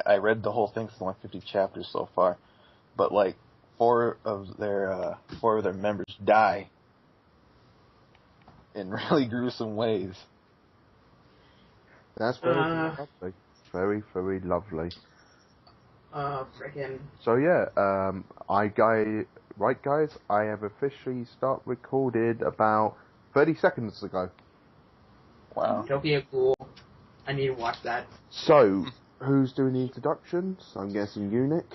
I read the whole thing. It's only 50 chapters so far, but like four of their members die in really gruesome ways. That's very lovely. Very, very lovely. Frickin'. So yeah, right guys, I have officially recorded about 30 seconds ago. Wow. Tokyo Ghoul. I need to watch that. So, who's doing the introductions? I'm guessing you, Nick.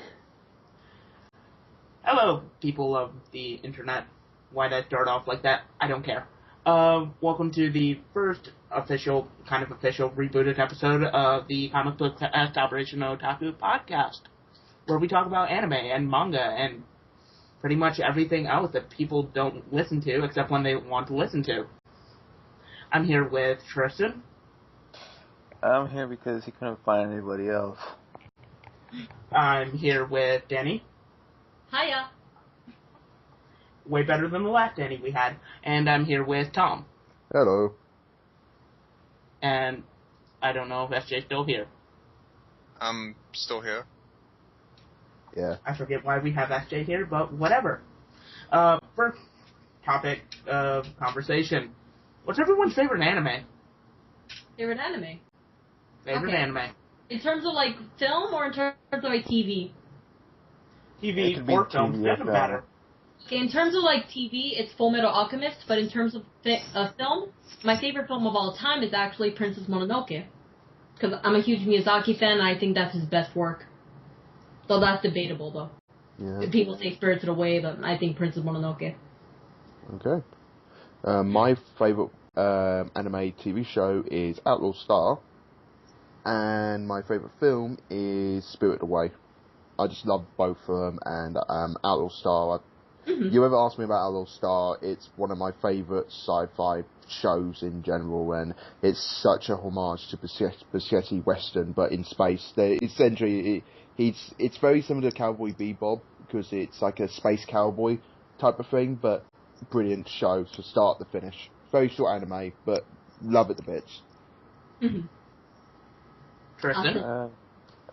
Hello, people of the internet. Why did I start off like that? I don't care. Welcome to the first official rebooted episode of the Comic Book Collaboration Otaku podcast, where we talk about anime and manga and pretty much everything else that people don't listen to except when they want to listen to. I'm here with Tristan. I'm here because he couldn't find anybody else. I'm here with Danny. Hiya. Way better than the last Danny we had. And I'm here with Tom. Hello. And I don't know if SJ's still here. I'm still here. Yeah. I forget why we have SJ here, but whatever. First topic of conversation. What's everyone's favorite anime? Favorite anime? Favorite anime. In terms of, like, film or in terms of, like, TV? TV or film, doesn't matter. Okay, in terms of, like, TV, it's Full Metal Alchemist, but in terms of film, my favorite film of all time is actually Princess Mononoke. Because I'm a huge Miyazaki fan, and I think that's his best work. So that's debatable, though. Yeah. People say Spirited Away, but I think Princess Mononoke. Okay. My favourite anime TV show is Outlaw Star, and my favourite film is Spirited Away. I just love both of them, and Outlaw Star. You ever ask me about Outlaw Star, it's one of my favourite sci-fi shows in general, and it's such a homage to Spaghetti Western, but in space. Essentially, it's very similar to Cowboy Bebop, because it's like a space cowboy type of thing, but brilliant show from start to finish. Very short anime, but love it to bits. Tristan?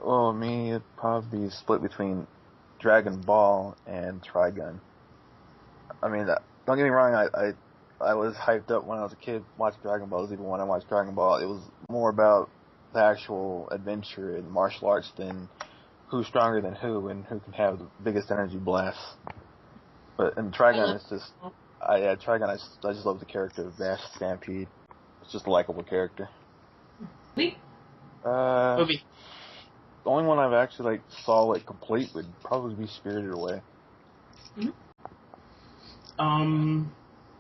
Well, me, it'd probably be split between Dragon Ball and Trigun. I mean, don't get me wrong, I was hyped up when I was a kid watching Dragon Ball. Even when I watched Dragon Ball, it was more about the actual adventure and martial arts than who's stronger than who and who can have the biggest energy blast. But in Trigun, it's just... Trigun, I just love the character of Vash Stampede. It's just a likable character. Movie? Movie. The only one I've actually saw complete would probably be Spirited Away.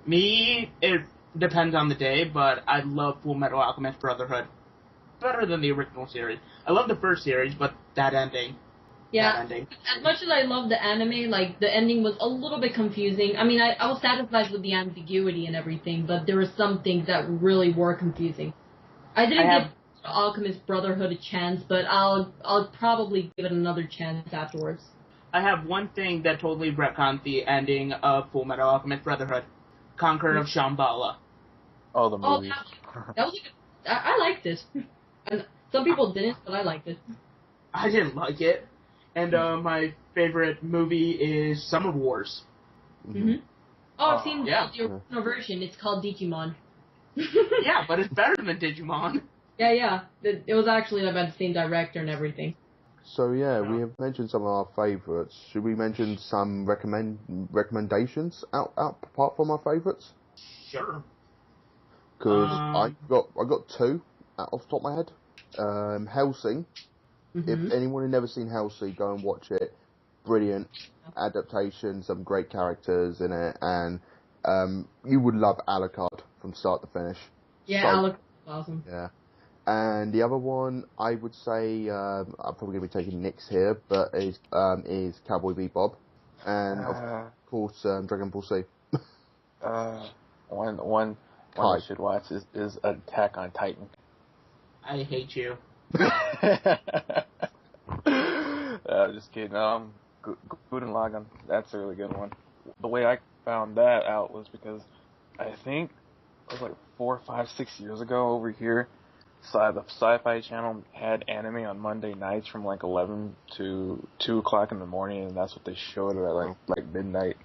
Me, it depends on the day, but I love Full Metal Alchemist Brotherhood. Better than the original series. I love the first series, but that ending. Yeah, that ending. As much as I love the anime, like, the ending was a little bit confusing. I mean, I was satisfied with the ambiguity and everything, but there were some things that really were confusing. I didn't give Alchemist Brotherhood a chance, but I'll probably give it another chance afterwards. I have one thing that totally retconned the ending of Full Metal Alchemist Brotherhood. Conqueror of Shambhala. Oh, the movie. That was I liked it. And some people didn't, but I liked it. I didn't like it. And my favorite movie is Summer Wars. Oh, I've seen the original version. It's called Digimon. Yeah, but it's better than Digimon. Yeah. It was actually about the same director and everything. So yeah, we have mentioned some of our favourites. Should we mention some recommendations out apart from our favourites? Sure. Because I got two off the top of my head. Hellsing. If anyone has never seen Hellsing, go and watch it. Brilliant adaptation, some great characters in it, and you would love Alucard from start to finish. Yeah, Alucard is awesome. Yeah. And the other one, I would say, I'm probably going to be taking Nick's here, but is Cowboy Bebop, and of course Dragon Ball Z. One I should watch is Attack on Titan. I hate you. Just kidding. Gurren Lagann, that's a really good one. The way I found that out was because I think it was 4, 5, 6 years ago over here, the Sci-Fi Channel had anime on Monday nights from like 11 to 2 o'clock in the morning, and that's what they showed at like midnight.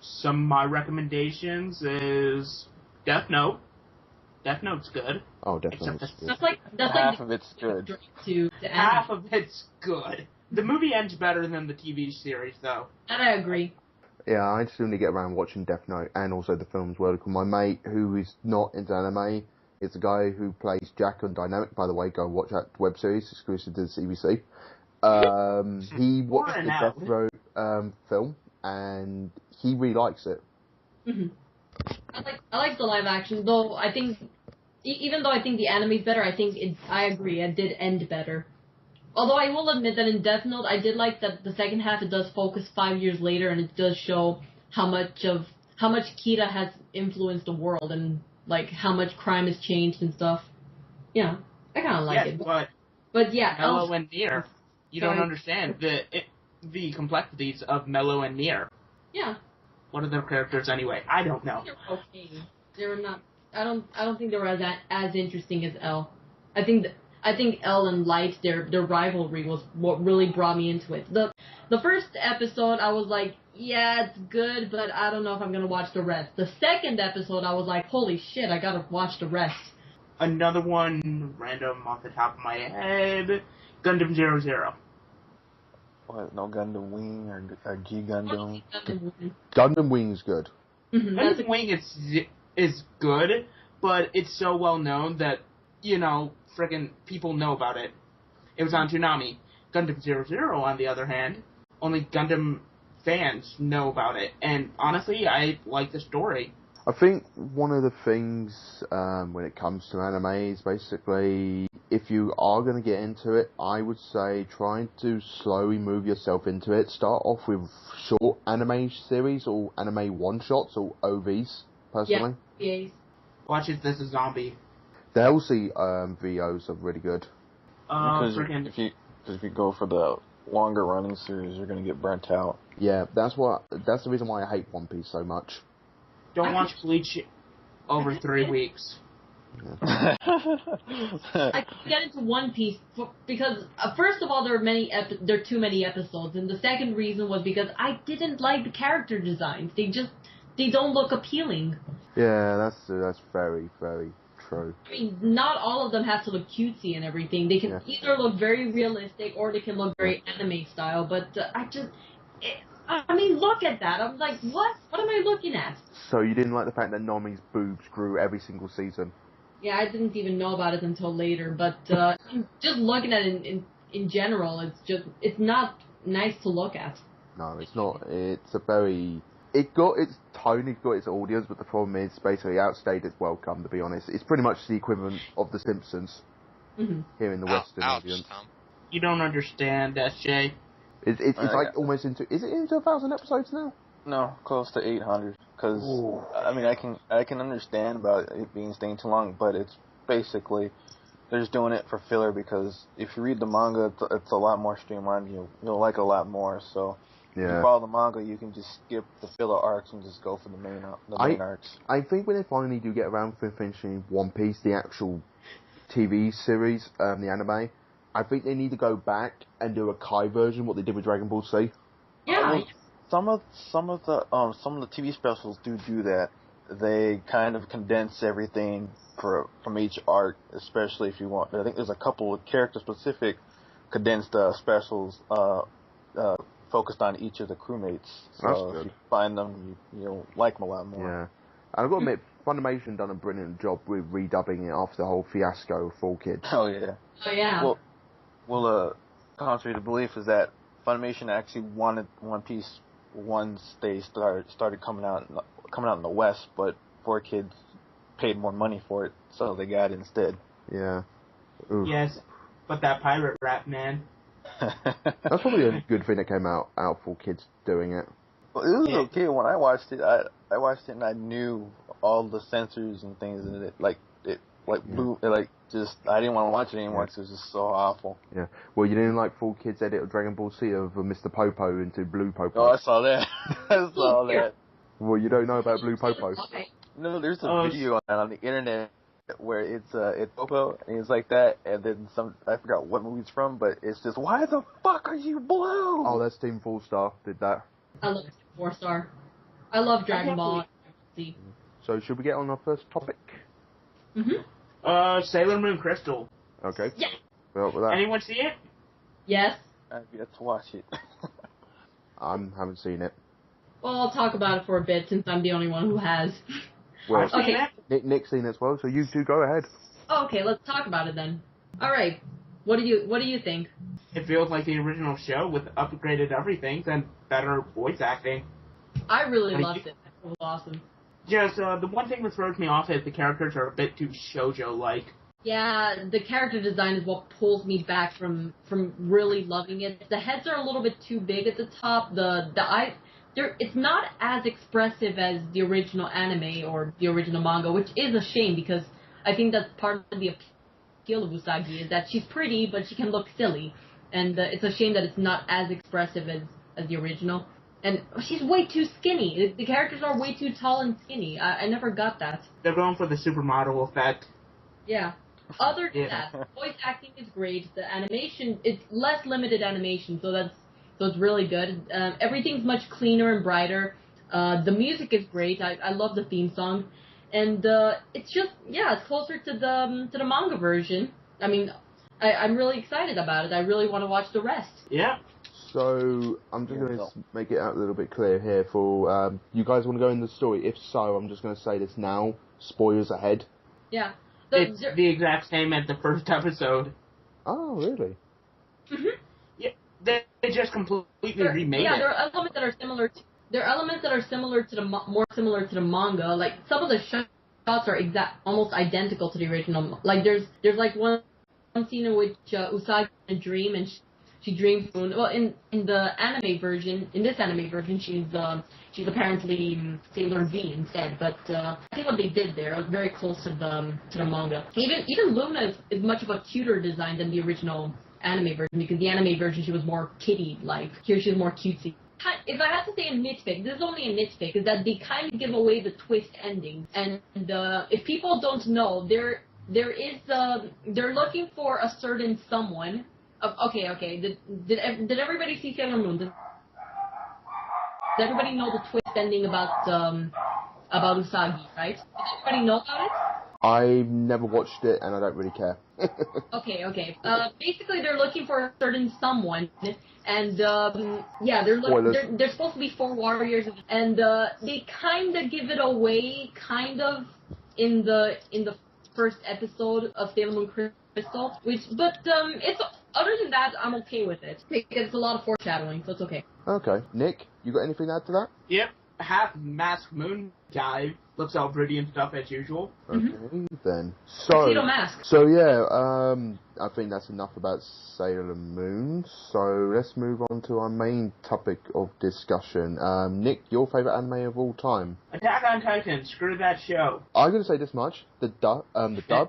Some of my recommendations is Death Note. Death Note's good. Oh, definitely. That's half of it's good. To half of it's good. The movie ends better than the TV series, though. And I agree. Yeah, I still need to get around watching Death Note and also the film as well. Because my mate, who is not into anime, is the guy who plays Jack on Dynamic. By the way, go watch that web series exclusive to the CBC. He watched the Death Note film and he really likes it. Mm-hmm. I like the live action, though. I think even though I think the anime's better, I agree. It did end better. Although I will admit that in Death Note, I did like that the second half it does focus 5 years later, and it does show how much Kira has influenced the world and like how much crime has changed and stuff. Yeah, I kind of like it. But yeah, Mello and Nier. You don't understand the complexities of Mello and Nier. Yeah. What are their characters anyway? I don't know. They're okay. They were not. I don't think they were as interesting as L. I think L and Light, their rivalry was what really brought me into it. The first episode, I was like, yeah, it's good, but I don't know if I'm gonna watch the rest. The second episode, I was like, holy shit, I gotta watch the rest. Another one, random off the top of my head, Gundam 00. What, no Gundam Wing or G Gundam? Gundam Wing's good. Mm-hmm. Gundam Wing is good, but it's so well known that, friggin' people know about it. It was on Toonami. Gundam 00, on the other hand, only Gundam fans know about it. And honestly, I like the story. I think one of the things when it comes to anime is basically, if you are going to get into it, I would say trying to slowly move yourself into it. Start off with short anime series or anime one-shots or OVs, personally. Yeah, Watch it, this is Zombie. The LC VOs are really good. Because if you go for the longer running series, you're going to get burnt out. Yeah, that's the reason why I hate One Piece so much. Don't watch Bleach over 3 weeks. Yeah. I get into One Piece because first of all, there are too many episodes, and the second reason was because I didn't like the character designs. They don't look appealing. Yeah, that's very, very true. I mean, not all of them have to look cutesy and everything. They can either look very realistic or they can look very anime style. But look at that. I'm like, what? What am I looking at? So you didn't like the fact that Nami's boobs grew every single season? Yeah, I didn't even know about it until later. But just looking at it in general, it's not nice to look at. No, it's not. It's a very... It got its tone, it got its audience, but the problem is basically outstayed its welcome, to be honest. It's pretty much the equivalent of The Simpsons here in the Western audience. Tom. You don't understand, SJ. It's like almost into... Is it into 1,000 episodes now? No, close to 800. Because, I can understand about it being staying too long, but it's basically... They're just doing it for filler because if you read the manga, it's a lot more streamlined. You'll like it a lot more, so... Yeah. If you follow the manga, you can just skip the filler arcs and just go for the main arcs. I think when they finally do get around to finishing One Piece, the actual TV series, the anime, I think they need to go back and do a Kai version, what they did with Dragon Ball Z. Yeah. Some of the TV specials do that. They kind of condense everything from each arc, especially if you want. I think there's a couple of character specific condensed specials. Focused on each of the crewmates. So if you find them, you'll like them a lot more. Yeah. And I've got to admit, Funimation done a brilliant job with redubbing it after the whole fiasco of 4Kids. Oh, yeah. Oh, yeah. Well, contrary to belief is that Funimation actually wanted One Piece once they started coming out in the West, but 4Kids paid more money for it, so they got it instead. Yeah. Oof. Yes, but that pirate rap, man. That's probably a good thing that came out for kids doing it. Well, it was okay when I watched it. I watched it and I knew all the censors and things in it. I didn't want to watch it anymore because it was just so awful. Yeah. Well, you didn't like 4Kids edit of Dragon Ball Z of Mr. Popo into Blue Popo. Oh, I saw that. I saw that. Well, you don't know about Blue Popo. No, there's a video on the internet where it's Popo and he's like that, and then I forgot what movie it's from, but it's just, why the fuck are you blue? Oh, that's Team 4-Star did that. I love 4-Star. I love Dragon Ball. So should we get on our first topic? Sailor Moon Crystal. Okay. Yeah. Well, with that, Anyone see it? Yes. I've yet to watch it. I haven't seen it. Well, I'll talk about it for a bit since I'm the only one who has. Well, I've seen it. Nick's seen it as well, so you two go ahead. Oh, okay, let's talk about it then. All right. What do you think? It feels like the original show with upgraded everything and better voice acting. I really loved it. It was awesome. Just, the one thing that throws me off is the characters are a bit too shoujo-like. Yeah, the character design is what pulls me back from really loving it. The heads are a little bit too big at the top. It's not as expressive as the original anime or the original manga, which is a shame because I think that's part of the appeal of Usagi is that she's pretty, but she can look silly. And it's a shame that it's not as expressive as the original. And she's way too skinny. The characters are way too tall and skinny. I never got that. They're going for the supermodel effect. Yeah. Other than that, voice acting is great. The animation, it's less limited animation, so it's really good. Everything's much cleaner and brighter. The music is great. I love the theme song, and it's just it's closer to the manga version. I mean, I'm really excited about it. I really want to watch the rest. Yeah. So I'm just going to make it out a little bit clear here for you guys want to go in the story. If so, I'm just going to say this now. Spoilers ahead. Yeah. It's the exact same as the first episode. Oh, really? Mm-hmm. Yeah, they just completely remade it. Yeah, there are elements that are similar. There are elements that are similar to more similar to the manga. Like some of the shots are almost identical to the original. Like there's like one scene in which Usagi in a dream and she dreams. Well, in the anime version, in this anime version, she's apparently Sailor V instead. But I think what they did there was very close to the manga. Even Luna is much of a cuter design than the original anime version because the anime version she was more kitty-like. Here she's more cutesy. If I had to say a nitpick, this is only a nitpick, is that they kind of give away the twist ending. And if people don't know, they're looking for a certain someone. Okay. Did everybody see Sailor Moon? Does everybody know the twist ending about Usagi, right? Does everybody know about it? I've never watched it, and I don't really care. Okay. Basically, they're looking for a certain someone, and they're supposed to be 4 warriors, and they kind of give it away, kind of in the first episode of Sailor Moon Crystal. It's other than that, I'm okay with it because it's a lot of foreshadowing, so it's okay. Okay, Nick, you got anything to add to that? Yep, half masked moon guy looks all pretty and stuff as usual. Okay, then. Tuxedo Mask. So yeah, I think that's enough about Sailor Moon. So let's move on to our main topic of discussion. Nick, your favourite anime of all time? Attack on Titan. Screw that show. I'm going to say this much: the dub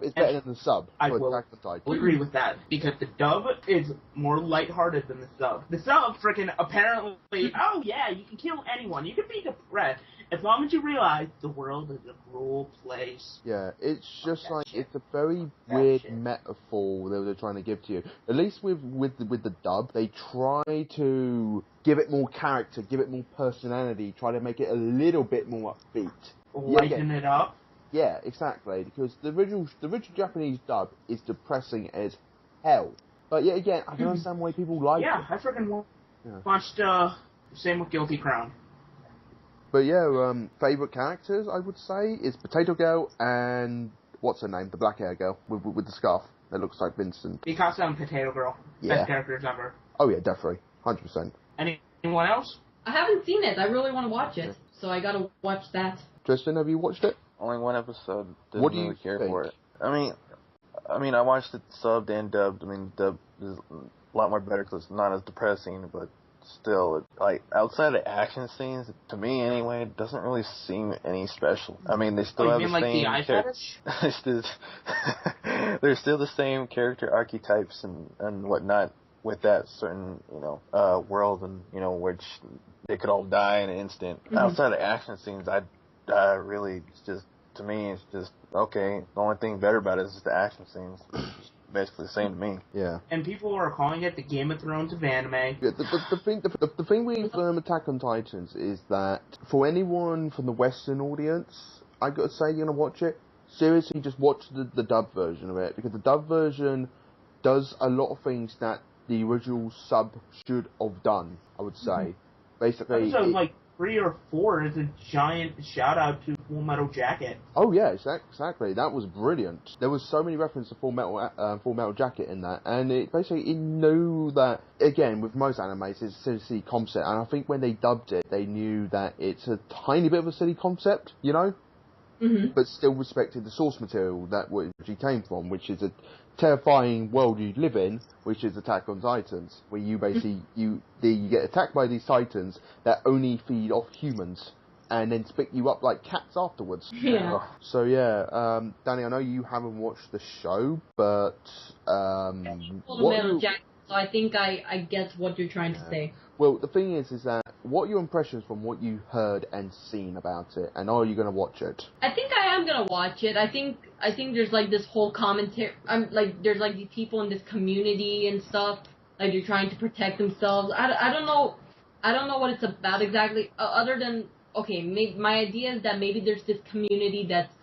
is better than the sub. I for will Attack on Titan. agree with that because the dub is more lighthearted than the sub. The sub freaking apparently, oh yeah, you can kill anyone. You can be depressed. As long as you realize the world is a cruel place. Yeah, it's just like it's a very weird metaphor that they're trying to give to you. At least with the dub, they try to give it more character, give it more personality, try to make it a little bit more upbeat. Lighten it up. Yeah, exactly. Because the original Japanese dub is depressing as hell. But yet again, I can understand why people like it. Yeah, I freaking watched. Same with Guilty Crown. But yeah, favourite characters, I would say, is Potato Girl and, what's her name, the black hair girl with the scarf that looks like Vincent. Mikasa and Potato Girl. Yeah. Best characters ever. Oh yeah, definitely. 100%. Anyone else? I haven't seen it. I really want to watch it, so I gotta watch that. Tristan, have you watched it? Only one episode. Didn't What do you really care think? for it. I mean, I watched it subbed and dubbed. I mean, dubbed is a lot more better because it's not as depressing, but still, like, outside of action scenes, to me anyway, it doesn't really seem any special. I mean, they still have the same there's still the same character archetypes and whatnot with that certain, world and, which they could all die in an instant. Outside of action scenes, I really just to me, it's just okay. The only thing better about it is just the action scenes. It's just basically the same to me. Yeah. And people are calling it the Game of Thrones of anime. Yeah, the thing with Attack on Titans is that for anyone from the Western audience, I gotta say you're gonna watch it. Seriously, just watch the dub version of it, because the dub version does a lot of things that the original sub should have done, I would say. Basically, Episode 3 or 4 is a giant shout out to Full Metal Jacket. oh yeah, exactly. That was brilliant. There was so many references to Full Metal Jacket in that, and it knew that, again, with most animes, it's a silly concept, and I think when they dubbed it, they knew that it's a tiny bit of a silly concept, you know? Mm-hmm. But still respected the source material that which it came from, which is a terrifying world you live in, which is Attack on Titans, where you basically you get attacked by these titans that only feed off humans and then spit you up like cats afterwards. Yeah. So yeah, Danny, I know you haven't watched the show, but Full Metal Jacket, so I think I get what you're trying to say. Well, the thing is that what are your impressions from what you heard and seen about it, and are you going to watch it? I think I am gonna watch it. I think there's like this whole commentary. There's like these people in this community and stuff. Like they're trying to protect themselves. I don't know. I don't know what it's about exactly. Other than my idea is that maybe there's this community that's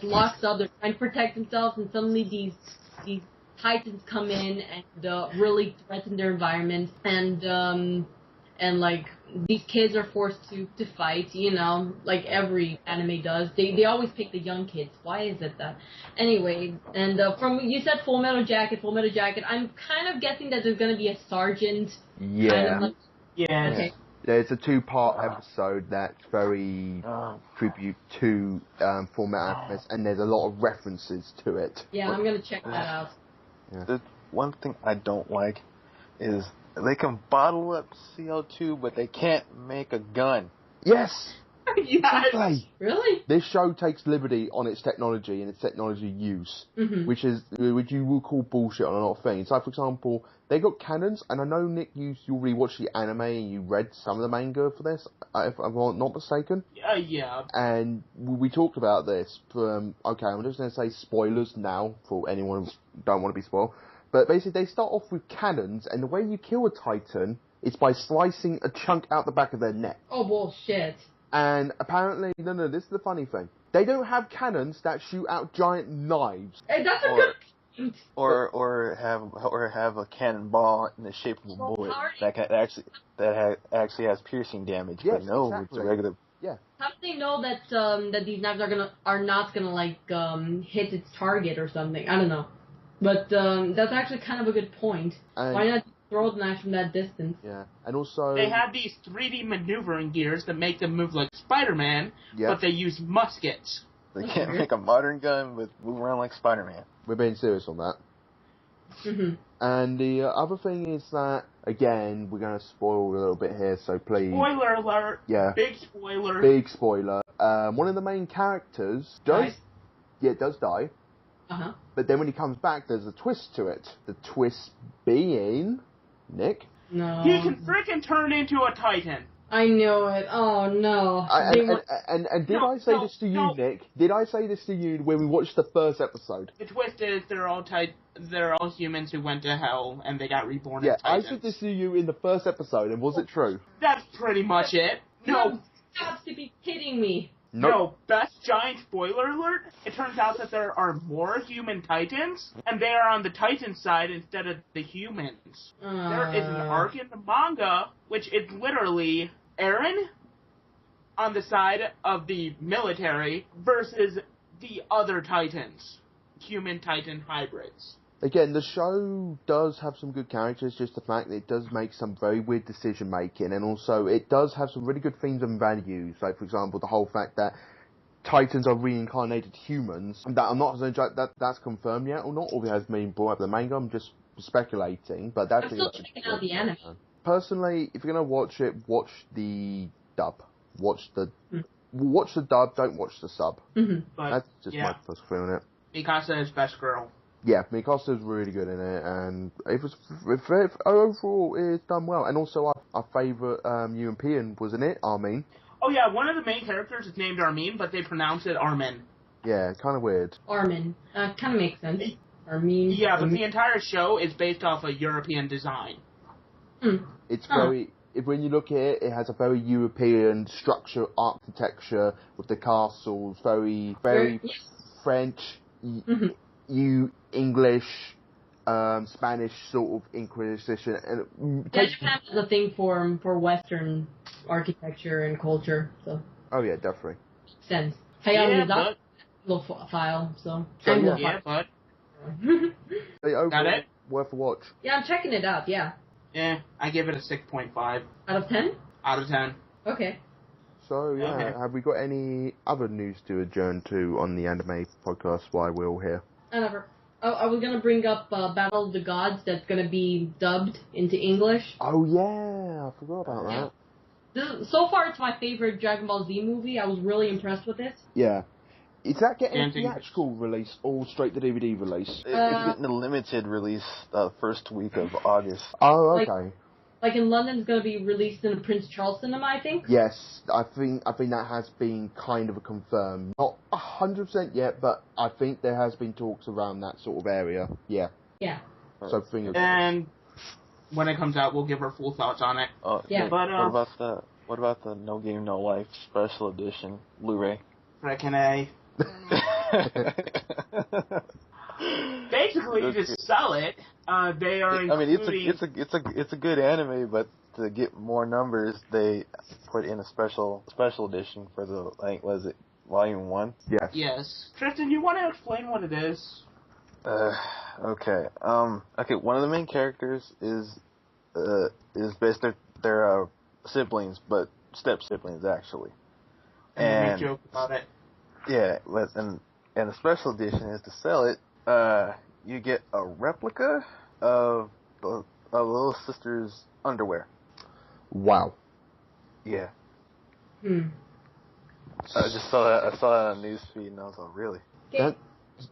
locked up. They're trying to protect themselves, and suddenly these Titans come in and really threaten their environment, and like these kids are forced to fight, you know, like every anime does. They always pick the young kids. Why is it that? Anyway, and from you said Full Metal Jacket, I'm kind of guessing that there's gonna be a sergeant. Yeah. Kind of like, Yeah. okay. There's a 2-part episode that's very tribute to Full Metal Alchemist, and there's a lot of references to it. Yeah, I'm gonna check that out. Yeah. The one thing I don't like is they can bottle up CO2, but they can't make a gun. Yes! Yes. Exactly! Really? This show takes liberty on its technology and its technology use, which you will call bullshit on a lot of things. Like, for example, they got cannons, and I know, Nick, you already watched the anime and you read some of the manga for this, if I'm not mistaken. Yeah. And we talked about this from, okay, I'm just going to say spoilers now for anyone who don't want to be spoiled. But basically, they start off with cannons, and the way you kill a Titan is by slicing a chunk out the back of their neck. Oh, bullshit. And apparently, no, this is the funny thing. They don't have cannons that shoot out giant knives. Hey, that's a good point. Or have a cannonball in the shape of a bullet that actually has piercing damage. Yes, but no, exactly. it's a regular. Yeah. How do they know that these knives are not gonna like hit its target or something? I don't know. But that's actually kind of a good point. And why not throw the knife from that distance? Yeah, and also They have these 3D maneuvering gears that make them move like Spider-Man, but they use muskets. They can't make a modern gun but move around like Spider-Man. We're being serious on that. Mm-hmm. And the other thing is that, again, we're going to spoil a little bit here, so please. Spoiler alert! Yeah. Big spoiler. Big spoiler. One of the main characters does die. Uh-huh. But then when he comes back, there's a twist to it. The twist being... Nick? No. He can freaking turn into a Titan. I know it. Oh, no. And did I say this to you, Nick? Did I say this to you when we watched the first episode? The twist is they're all humans who went to hell and they got reborn as Titans. I said this to you in the first episode, and was it true? That's pretty much it. No. Have to be kidding me. No, best giant spoiler alert. It turns out that there are more human Titans, and they are on the Titan side instead of the humans. There is an arc in the manga, which is literally Eren on the side of the military versus the other Titans, human Titan hybrids. Again, the show does have some good characters, just the fact that it does make some very weird decision making, and also it does have some really good themes and values, like for example the whole fact that Titans are reincarnated humans. That I'm not saying that's confirmed yet or not, or it has been brought up in the manga, I'm just speculating, but that's... I'm still checking out the anime. Personally, if you're going to watch it, watch the dub. Watch the dub, don't watch the sub. Mm-hmm. That's just my first feeling on it. Mikasa is best girl. Yeah, Mikasa's really good in it, and it was overall it's done well. And also our favourite European was in it, Armin. Oh yeah, one of the main characters is named Armin, but they pronounce it Armin. Yeah, kind of weird. Armin. Kind of makes sense. Armin. Yeah, but the entire show is based off a European design. It's very... When you look at it, it has a very European structure, architecture, with the castles, very French, English, Spanish sort of Inquisition. And Japan has a thing for Western architecture and culture, so. Oh yeah, definitely. Makes sense. Yeah, little file, so. But Got it? Worth a watch. Yeah, I'm checking it out, yeah. Yeah, I give it a 6.5. Out of 10? Out of 10. Okay. So, have we got any other news to adjourn to on the anime podcast while we're all here? Never. Oh, I was going to bring up Battle of the Gods that's going to be dubbed into English. Oh, yeah. I forgot about that. So far, it's my favorite Dragon Ball Z movie. I was really impressed with it. Yeah. Is that getting a theatrical release or straight to DVD release? It's getting a limited release first week of August. Oh, okay. Like in London, it's going to be released in a Prince Charles cinema, I think? Yes, I think that has been kind of confirmed. Not 100% yet, but I think there has been talks around that sort of area. Yeah. Yeah. So fingers. And when it comes out, we'll give our full thoughts on it. Yeah. But what about the No Game No Life special edition Blu-ray? Frickin' A. Basically, you just sell it. They are including... it's a good anime, but to get more numbers, they put in a special edition for the, I think, was it Volume 1? Yes. Yes. Tristan, you want to explain what it is? Okay. Okay. One of the main characters is basically they're siblings, but step siblings actually. And make a joke about it. Yeah, and the special edition is to sell it. You get a replica of the little sister's underwear. Wow. Yeah. I just saw that. I saw that on newsfeed, and I was like, really? That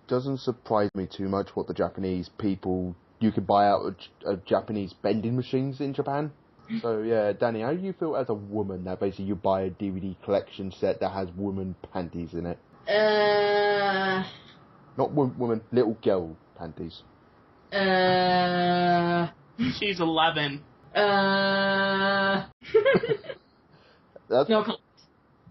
doesn't surprise me too much. What the Japanese people, you could buy out a Japanese vending machines in Japan. So yeah, Danny, how do you feel as a woman that basically you buy a DVD collection set that has woman panties in it? Not woman, little girl panties. She's 11. That's No comment.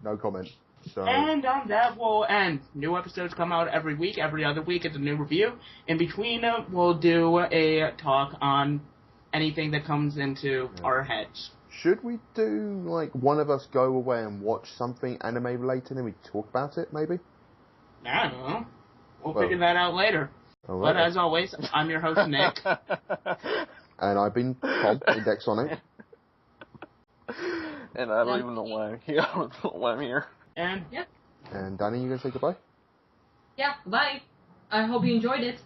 no comment. So. And on that, we'll end. New episodes come out every week. Every other week, it's a new review. In between, we'll do a talk on anything that comes into our heads. Should we do, like, one of us go away and watch something anime related and we talk about it, maybe? I don't know. We'll figure that out later. Right. But as always, I'm your host, Nick. And I've been Tom, Index on it. And I don't even know why I'm here. I don't know why I'm here. And And Danny, you gonna say goodbye? Yeah, bye. I hope you enjoyed it.